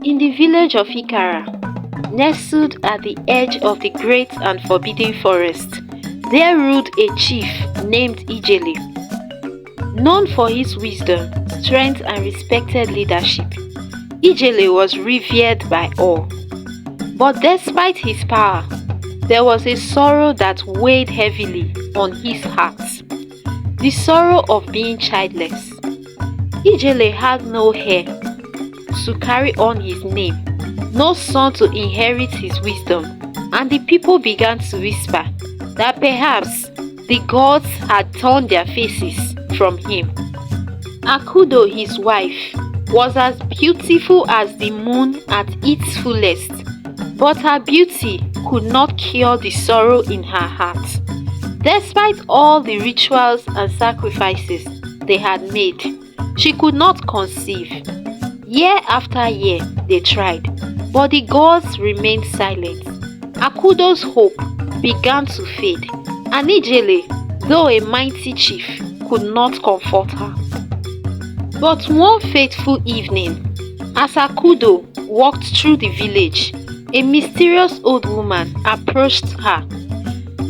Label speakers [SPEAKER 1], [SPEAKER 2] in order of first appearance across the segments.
[SPEAKER 1] In the village of Ikara, nestled at the edge of the great and forbidden forest, there ruled a chief named Ijele. Known for his wisdom, strength and respected leadership, Ijele was revered by all. But despite his power, there was a sorrow that weighed heavily on his heart. The sorrow of being childless. Ijele had no heir to carry on his name, no son to inherit his wisdom, and the people began to whisper that perhaps the gods had turned their faces from him. Akudo, his wife, was as beautiful as the moon at its fullest, but her beauty could not cure the sorrow in her heart. Despite all the rituals and sacrifices they had made, she could not conceive. Year after year they tried, but the gods remained silent. Akudo's hope began to fade, and Ijele, though a mighty chief, could not comfort her. But one fateful evening, as Akudo walked through the village, a mysterious old woman approached her.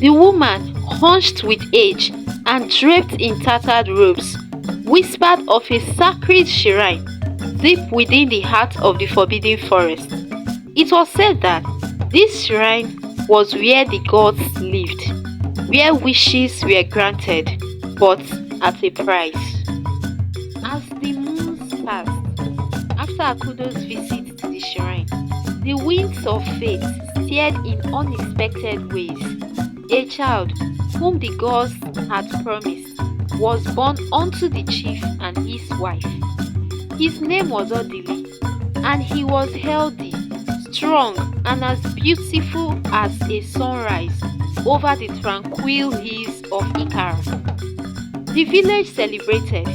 [SPEAKER 1] The woman, hunched with age and draped in tattered robes, whispered of a sacred shrine deep within the heart of the forbidden forest. It was said that this shrine was where the gods lived, where wishes were granted, but at a price. As the months passed, after Akudo's visit to the shrine, the winds of fate steered in unexpected ways. A child, whom the gods had promised, was born unto the chief and his wife. His name was Odili, and he was healthy, strong, and as beautiful as a sunrise over the tranquil hills of Ikara. The village celebrated,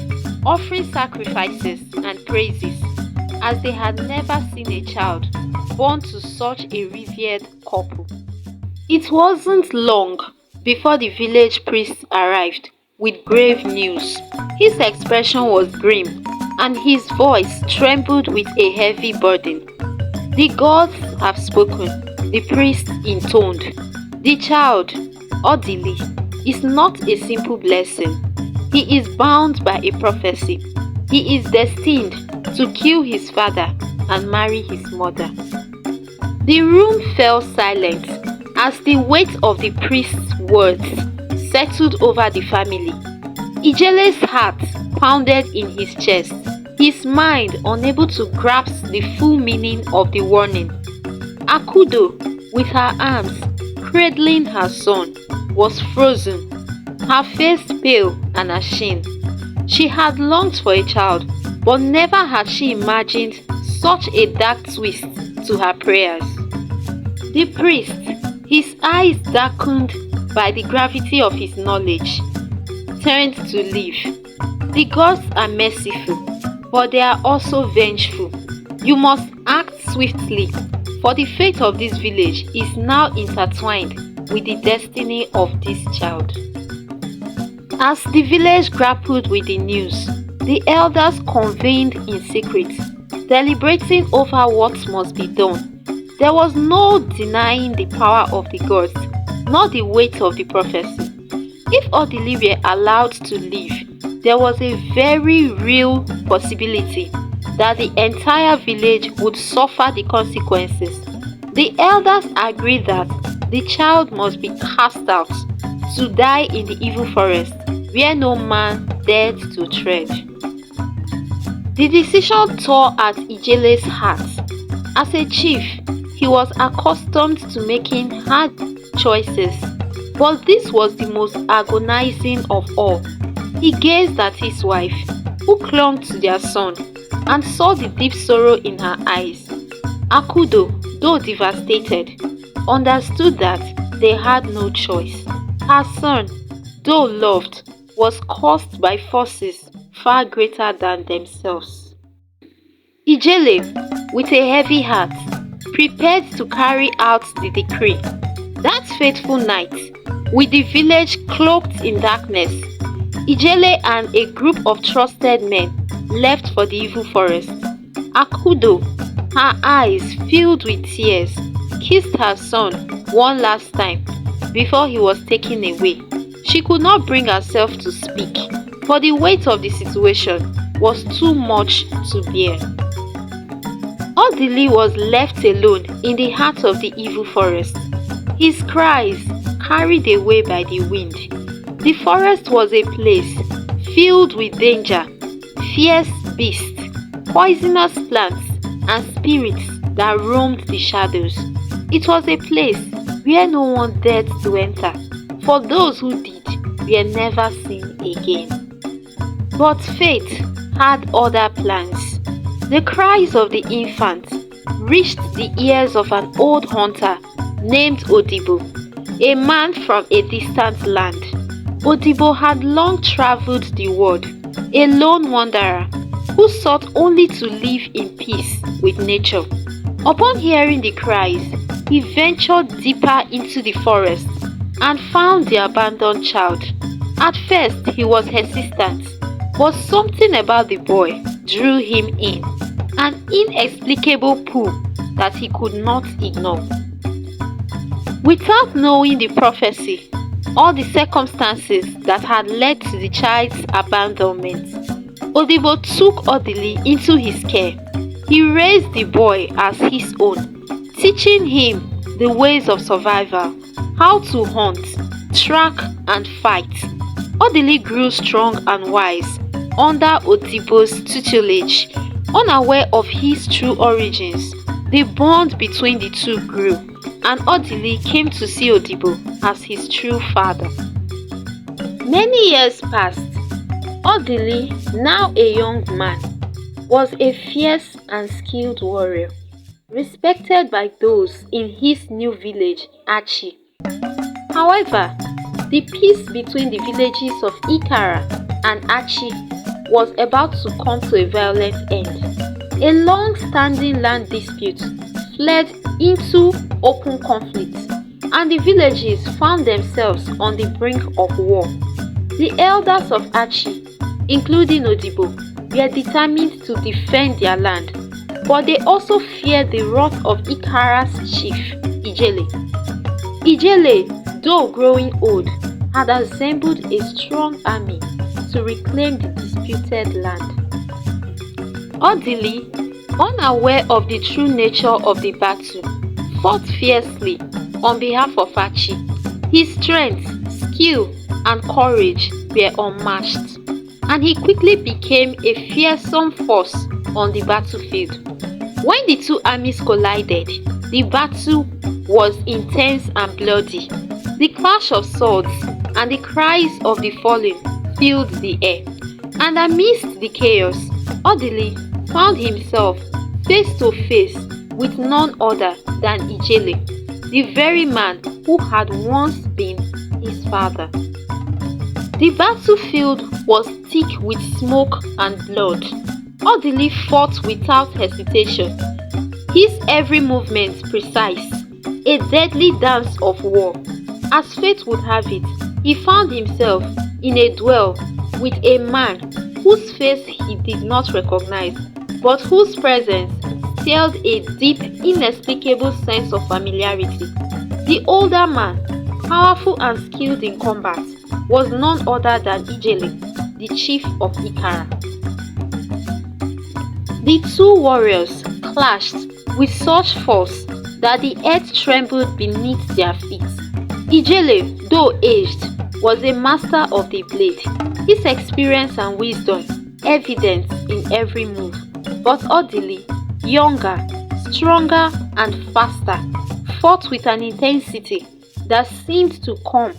[SPEAKER 1] offering sacrifices and praises, as they had never seen a child born to such a revered couple. It wasn't long before the village priest arrived with grave news. His expression was grim, and his voice trembled with a heavy burden. The gods have spoken, the priest intoned. The child, Odili, is not a simple blessing. He is bound by a prophecy. He is destined to kill his father and marry his mother. The room fell silent as the weight of the priest's words settled over the family. Ijele's heart pounded in his chest, his mind unable to grasp the full meaning of the warning. Akudo, with her arms cradling her son, was frozen, her face pale and ashamed. She had longed for a child, but never had she imagined such a dark twist to her prayers. The priest, his eyes darkened by the gravity of his knowledge, turned to leave. The gods are merciful, but they are also vengeful. You must act swiftly, for the fate of this village is now intertwined with the destiny of this child. As the village grappled with the news, the elders convened in secret, deliberating over what must be done. There was no denying the power of the gods, nor the weight of the prophecy. If Odili were allowed to live, there was a very real possibility that the entire village would suffer the consequences. The elders agreed that the child must be cast out to die in the evil forest, where no man dared to tread. The decision tore at Ijele's heart. As a chief, he was accustomed to making hard choices, but this was the most agonizing of all. He gazed at his wife, who clung to their son, and saw the deep sorrow in her eyes. Akudo, though devastated, understood that they had no choice. Her son, though loved, was caused by forces far greater than themselves. Ijele, with a heavy heart, prepared to carry out the decree. That fateful night, with the village cloaked in darkness, Ijele and a group of trusted men left for the evil forest. Akudo, Her eyes filled with tears, kissed her son one last time before he was taken away. She could not bring herself to speak, for the weight of the situation was too much to bear. Odili was left alone in the heart of the evil forest, his cries carried away by the wind. The forest was a place filled with danger, fierce beasts, poisonous plants, and spirits that roamed the shadows. It was a place where no one dared to enter, for those who did were never seen again. But fate had other plans. The cries of the infant reached the ears of an old hunter named Odili, a man from a distant land. Odili had long traveled the world, a lone wanderer who sought only to live in peace with nature. Upon hearing the cries, he ventured deeper into the forest and found the abandoned child. At first, he was hesitant, but something about the boy drew him in, an inexplicable pull that he could not ignore. Without knowing the prophecy or the circumstances that had led to the child's abandonment, Odili took Odili into his care. He raised the boy as his own, teaching him the ways of survival, how to hunt, track, and fight. Odili grew strong and wise under Odili's tutelage. Unaware of his true origins, the bond between the two grew, and Odili came to see Odili as his true father. Many years passed. Odili, now a young man, was a fierce and skilled warrior, respected by those in his new village, Aiart. However, the peace between the villages of Aiart and Aiart was about to come to a violent end. A long-standing land dispute fled into open conflict, and the villages found themselves on the brink of war. The elders of Aiart, including Odili, were determined to defend their land, but they also feared the wrath of Aiart's chief, Odili. Odili, though growing old, had assembled a strong army to reclaim the disputed land. Odili, unaware of the true nature of the battle, fought fiercely on behalf of Aiart. His strength, skill, and courage were unmatched, and he quickly became a fearsome force on the battlefield. When the two armies collided, the battle was intense and bloody. The clash of swords and the cries of the fallen filled the air, and amidst the chaos, Odili found himself face to face with none other than Odili, the very man who had once been his father. The battlefield was thick with smoke and blood. Odili fought without hesitation, his every movement precise, a deadly dance of war. As fate would have it, he found himself in a duel with a man whose face he did not recognize, but whose presence instilled a deep, inexplicable sense of familiarity. The older man, powerful and skilled in combat, was none other than Odili, the chief of Aiart. The two warriors clashed with such force that the earth trembled beneath their feet. Odili, though aged, was a master of the blade, his experience and wisdom evident in every move. But Odili, younger, stronger, and faster, fought with an intensity that seemed to come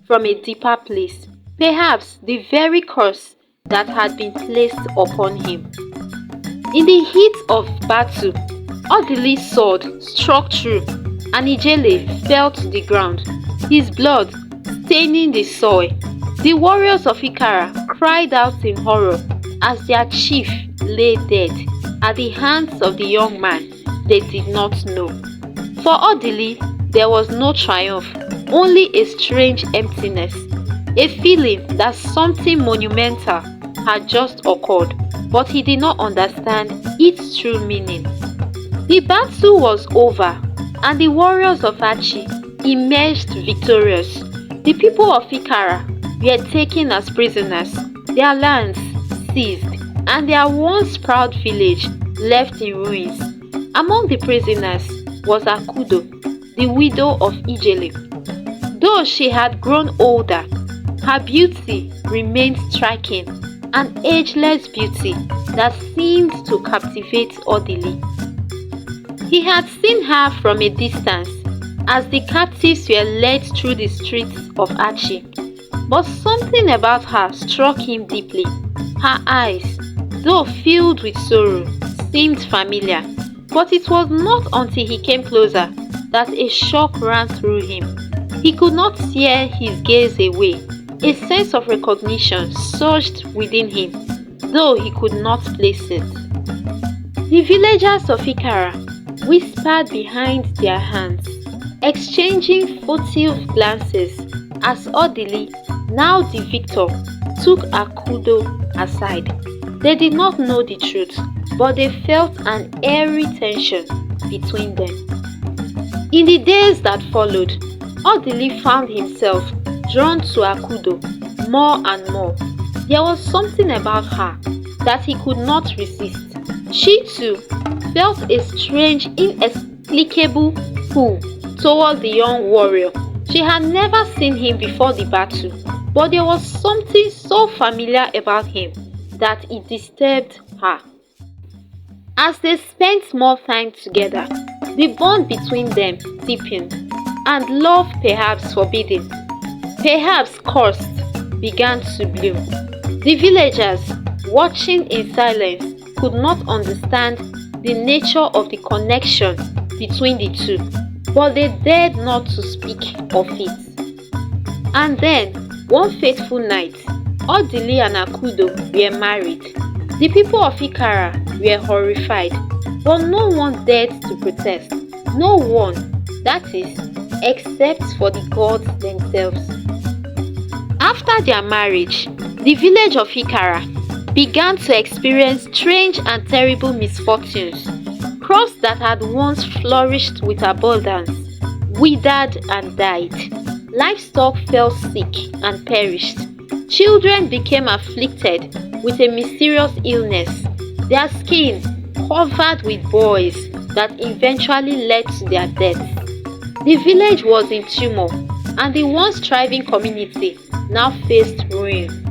[SPEAKER 1] from a deeper place, perhaps the very curse that had been placed upon him. In the heat of battle, Odili's sword struck true, and Odili fell to the ground, his blood staining the soil. The warriors of Aiart cried out in horror as their chief lay dead at the hands of the young man they did not know. For Odili, there was no triumph, only a strange emptiness, a feeling that something monumental had just occurred, but he did not understand its true meaning. The battle was over, and the warriors of Achi emerged victorious. The people of Ikara were taken as prisoners, their lands seized, and their once proud village left in ruins. Among the prisoners was Akudo, the widow of Ijele. Though she had grown older, her beauty remained striking, an ageless beauty that seemed to captivate Odili. He had seen her from a distance as the captives were led through the streets of Achi, but something about her struck him deeply. Her eyes, though filled with sorrow, seemed familiar, but it was not until he came closer that a shock ran through him. He could not tear his gaze away. A sense of recognition surged within him, though he could not place it. The villagers of Ikara whispered behind their hands, exchanging furtive glances as Odili, now the victor, took Akudo aside. They did not know the truth, but they felt an eerie tension between them. In the days that followed, Odili found himself drawn to Akudo more and more. There was something about her that he could not resist. She too felt a strange, inexplicable pull toward the young warrior. She had never seen him before the battle, but there was something so familiar about him that it disturbed her. As they spent more time together, the bond between them deepened, and love, perhaps forbidden, perhaps cursed, began to bloom. The villagers, watching in silence, could not understand the nature of the connection between the two, but they dared not to speak of it. And then, one fateful night, Odili and Akudo were married. The people of Ikara were horrified, but no one dared to protest. No one, that is, except for the gods themselves. After their marriage, the village of Ikara began to experience strange and terrible misfortunes. Crops that had once flourished with abundance withered and died. Livestock fell sick and perished. Children became afflicted with a mysterious illness, their skin covered with boils that eventually led to their deaths. The village was in turmoil, and the once thriving community now faced ruin.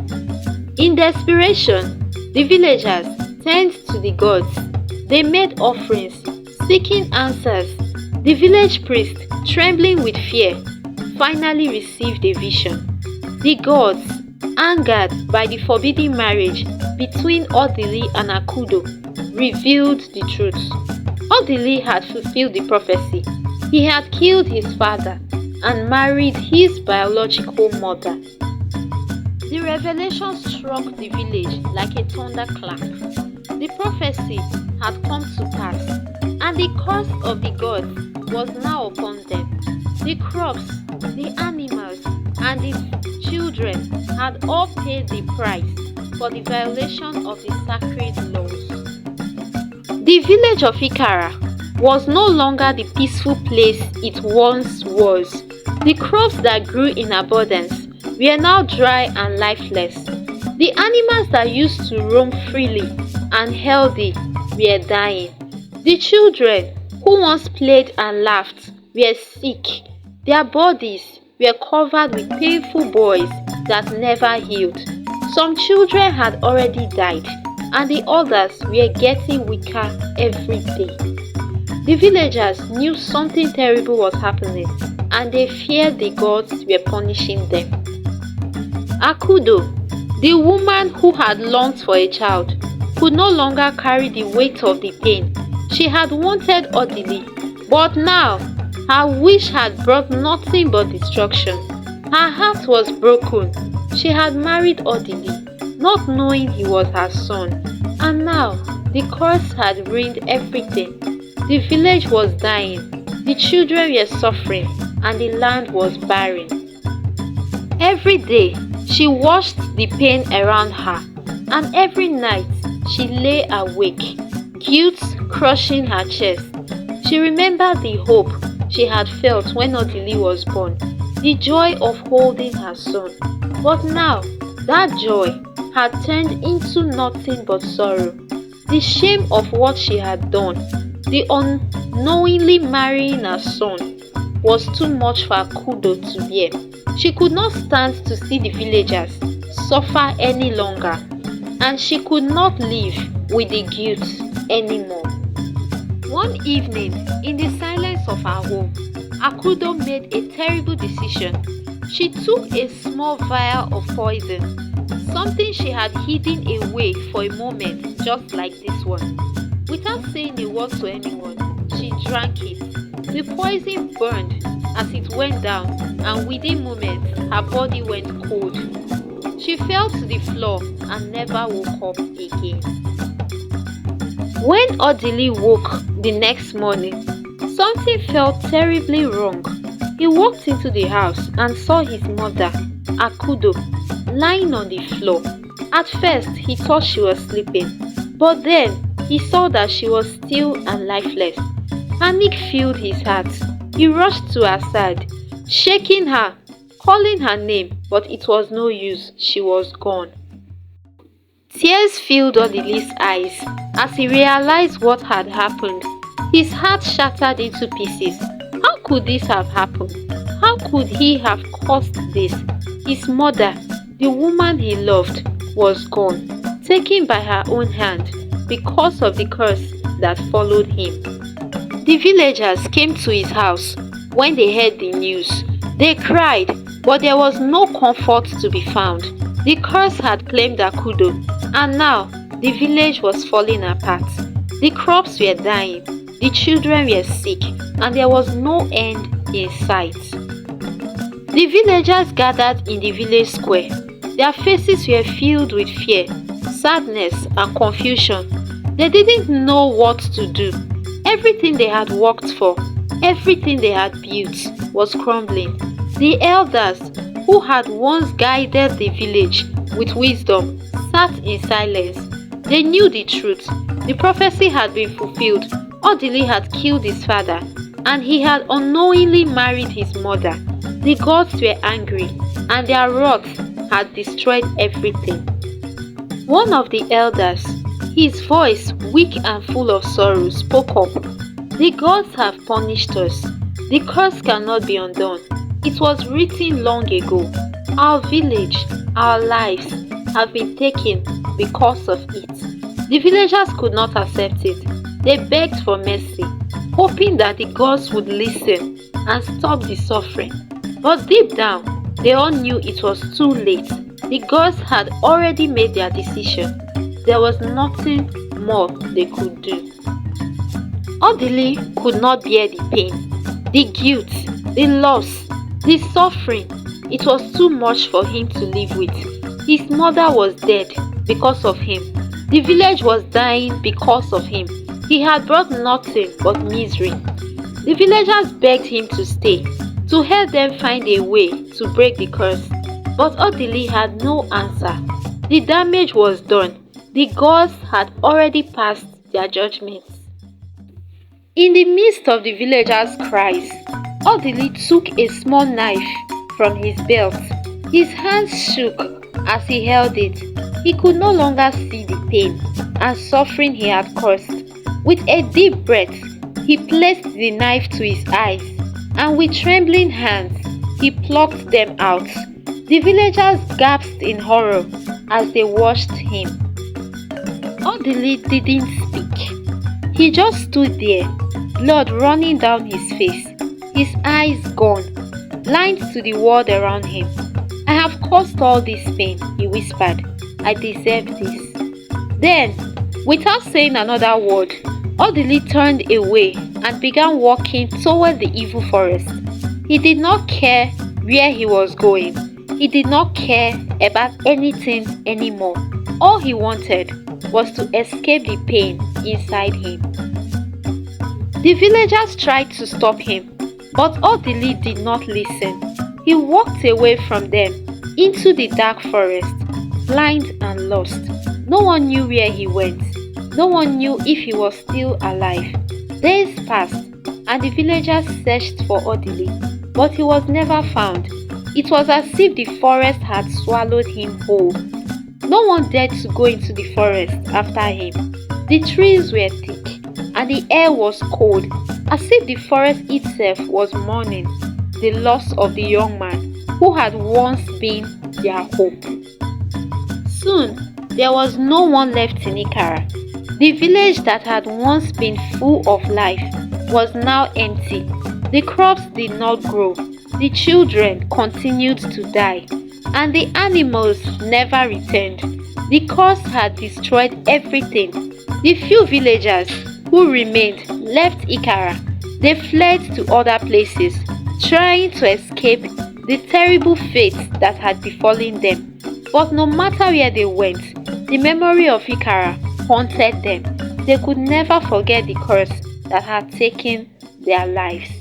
[SPEAKER 1] In desperation, the villagers turned to the gods. They made offerings, seeking answers. The village priest, trembling with fear, finally received a vision. The gods, angered by the forbidden marriage between Odili and Akudo, revealed the truth. Odili had fulfilled the prophecy. He had killed his father and married his biological mother. The revelation struck the village like a thunderclap. The prophecy had come to pass, and the curse of the gods was now upon them. The crops, the animals, and the children had all paid the price for the violation of the sacred laws. The village of Ikara was no longer the peaceful place it once was. The crops that grew in abundance were now dry and lifeless. The animals that used to roam freely and healthy were dying. The children who once played and laughed were sick. Their bodies were covered with painful boils that never healed. Some children had already died, and the others were getting weaker every day. The villagers knew something terrible was happening, and they feared the gods were punishing them. Akudo, the woman who had longed for a child, could no longer carry the weight of the pain. She had wanted Odili, but now her wish had brought nothing but destruction. Her heart was broken. She had married Odili, not knowing he was her son, and now the curse had ruined everything. The village was dying, the children were suffering, and the land was barren. Every day, she watched the pain around her, and every night she lay awake, guilt crushing her chest. She remembered the hope she had felt when Odili was born, the joy of holding her son. But now, that joy had turned into nothing but sorrow. The shame of what she had done, the unknowingly marrying her son, was too much for Akudo to bear. She could not stand to see the villagers suffer any longer, and she could not live with the guilt anymore. One evening, in the silence of her home, Akudo made a terrible decision. She took a small vial of poison, something she had hidden away for a moment, just like this one. Without saying a word to anyone, she drank it. The poison burned as it went down, and within moments, her body went cold. She fell to the floor and never woke up again. When Odili woke the next morning, something felt terribly wrong. He walked into the house and saw his mother, Akudo, lying on the floor. At first, he thought she was sleeping, but then he saw that she was still and lifeless. Panic filled his heart. He rushed to her side, shaking her, calling her name, but it was no use. She was gone. Tears filled Odili's eyes as he realized what had happened. His heart shattered into pieces. How could this have happened? How could he have caused this? His mother, the woman he loved, was gone, taken by her own hand because of the curse that followed him. The villagers came to his house when they heard the news. They cried, but there was no comfort to be found. The curse had claimed Akudo, and now the village was falling apart. The crops were dying, the children were sick, and there was no end in sight. The villagers gathered in the village square. Their faces were filled with fear, sadness, and confusion. They didn't know what to do. Everything they had worked for, everything they had built, was crumbling. The elders, who had once guided the village with wisdom, sat in silence. They knew the truth. The prophecy had been fulfilled. Odili had killed his father, and he had unknowingly married his mother. The gods were angry, and their wrath had destroyed everything. One of the elders, his voice weak and full of sorrow, spoke up. The gods have punished us. The curse cannot be undone. It was written long ago. Our village, our lives have been taken because of it. The villagers could not accept it. They begged for mercy, hoping that the gods would listen and stop the suffering. But deep down, they all knew it was too late. The gods had already made their decision. There was nothing more they could do. Odili could not bear the pain, the guilt, the loss, the suffering. It was too much for him to live with. His mother was dead because of him. The village was dying because of him. He had brought nothing but misery. The villagers begged him to stay, to help them find a way to break the curse. But Odili had no answer. The damage was done. The gods had already passed their judgments. In the midst of the villagers' cries, Odili took a small knife from his belt. His hands shook as he held it. He could no longer see the pain and suffering he had caused. With a deep breath, he placed the knife to his eyes, and with trembling hands, he plucked them out. The villagers gasped in horror as they watched him. Odili didn't speak. He just stood there, blood running down his face, his eyes gone, blind to the world around him. "I have caused all this pain," he whispered. "I deserve this." Then, without saying another word, Odili turned away and began walking toward the evil forest. He did not care where he was going. He did not care about anything anymore. All he wanted was to escape the pain inside him. The villagers tried to stop him, but Odili did not listen. He walked away from them into the dark forest, blind and lost. No one knew where he went. No one knew if he was still alive. Days passed, and the villagers searched for Odili, but he was never found. It was as if the forest had swallowed him whole. No one dared to go into the forest after him. The trees were thick, and the air was cold, as if the forest itself was mourning the loss of the young man who had once been their hope. Soon, there was no one left in Ikara. The village that had once been full of life was now empty. The crops did not grow, the children continued to die, and the animals never returned. The curse had destroyed everything. The few villagers who remained left Ikara. They fled to other places, trying to escape the terrible fate that had befallen them. But no matter where they went, the memory of Ikara haunted them. They could never forget the curse that had taken their lives.